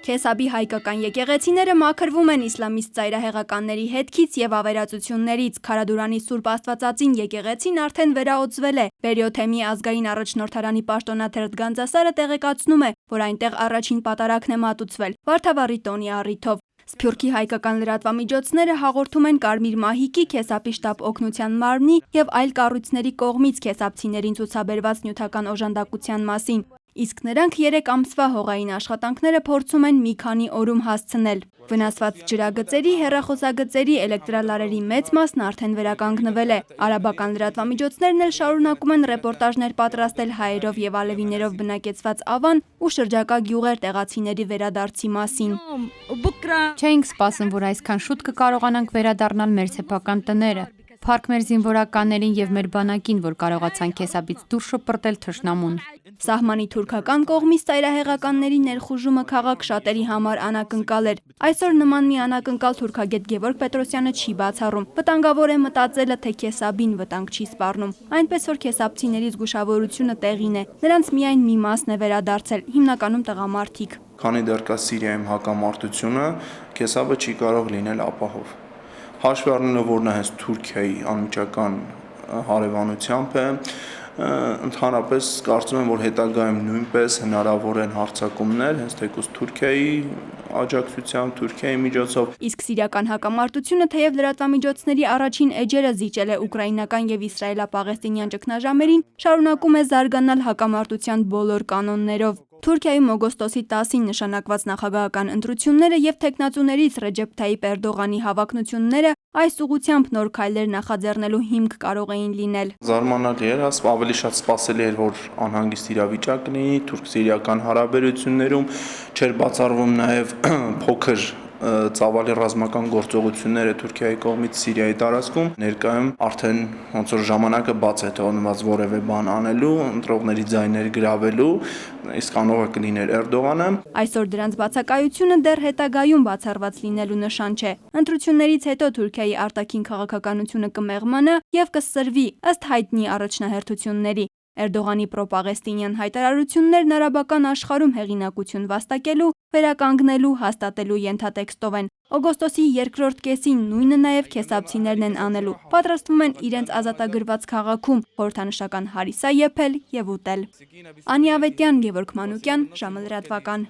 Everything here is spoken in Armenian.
Քեսաբի հայկական եկեղեցիները մաքրվում են իսլամիստ ծայրահեղականների հետքից եւ ավերածություններից։ Քարադուրանի Սուրբ Աստվածածին եկեղեցին արդեն վերաօծվել է։ Բերիոթեմի ազգային առաջնորդարանի պաշտոնաթերթ Գանձասարը տեղեկացնում է, որ այնտեղ առաջին պատարագն է մատուցվել Վարդավառի տոնի առիթով։ Սփյուռքի հայկական լրատվամիջոցները հաղորդում են Կարմիր մահիկի, Քեսապի շտաբ օգնության մարմնի եւ այլ կառույցների կողմից քեսապցիներին ցուցաբերված նյութական օժանդակության մասին։ Իսկ նրանք 3 ամսվա հողային աշխատանքները փորձում են մի քանի օրում հասցնել։ Վնասված ջրագծերի, հեռախոսագծերի, էլեկտրալարերի մեծ մասն արդեն վերականգնվել է։ Արաբական լրատվամիջոցներն էլ շարունակում են ռեպորտաժներ պատրաստել հայերով եւ ալևիներով բնակեցված Ավան ու շրջակա գյուղեր տեղացիների վերադարձի մասին։ Չէինք սպասում, որ այսքան շուտ կկարողանանք վերադառնալ մեր սեփական տները։ Փառք մեր զինվորականներին եւ մեր բանակին, որ կարողացան Քեսաբից դուրս շպրտել թշնամուն։ Սահմանի թուրքական կողմից ծայրահեղականների ներխուժումը քաղաք շատերի համար անակնկալ էր։ Այսօր նման մի անակնկալ թուրքագետ Գևորգ Պետրոսյանը չի բացառում։ Վտանգավոր է մտածելը, թե Քեսաբին վտանգ չի սպառնում։ Այնպես որ քեսապցիների զգուշավորությունը տեղին է։ Նրանց միայն մի մասն է վերադարձել, հիմնականում տղամարդիկ։ Քանի դեռ կա Սիրիայում հակամարտությունը, Քեսաբը չի կարող լինել ապահով։ Հաշվի առնելով, որ նա հենց Թուրքիայի անմիջական հարևանությամբ է, ընդհանրապես կարծում եմ, որ հետագայում նույնպես հնարավոր են հարձակումներ, հենց թեկուզ Թուրքիայի աջակցությամբ, Թուրքիայի միջոցով։ Իսկ սիրիական հակամարտությունը, թեև լրատվամիջոցների առաջին էջերը զիջել է ուկրաինական եւ իսրայելա-պաղեստինյան ճգնաժամերին, շարունակում է զարգանալ հակամարտության բոլոր կանոններով։ Թուրքիայում օգոստոսի 10-ին նշանակված նախագահական ընտրությունները եւ թեկնածուներից Ռեջեփ Թայիպ Էրդողանի հավակնությունները այս ուղղությամբ նոր քայլեր նախաձեռնելու հիմք կարող էին լինել։ Զարմանալի էր, ավելի շատ սպասելի էր, որ անհանգիստ իրավիճակ լինի թուրք-սիրիական հարաբերություններում, չէր բացառվում նաեւ փոքր ծավալի ռազմական գործողությունները Թուրքիայի կողմից Սիրիայի տարածքում, ներկայում արդեն ոնց որ ժամանակը բաց է թողնված որևէ բան անելու, ընտրողների ձայներ գրավելու, իսկ անողը կլիներ Էրդողանը։ Այսօր դրանց բացակայությունը դեռ հետագայում բացառված լինելու նշան չէ։ Ընտրություններից հետո Թուրքիայի արտաքին քաղաքականությունը կմեղմանա եւ կսրվի ըստ հայտնի առաջնահերթությունների։ Էրդողանի պրոպաղեստինյան հայտարարություններն արաբական աշխարհում հեղինակություն վաստակելու, վերականգնելու, հաստատելու ենթատեքստով են։ Օգոստոսի երկրորդ կեսին նույնը նաև քեսապցիներն են անելու։ Պատրաստվում են իրենց ազատագրված քաղաքում խորհրդանշական հարիսա եփել եւ ուտել։ Անի Ավետյան, Գևորգ Մանուկյան, ժամը լրատվական։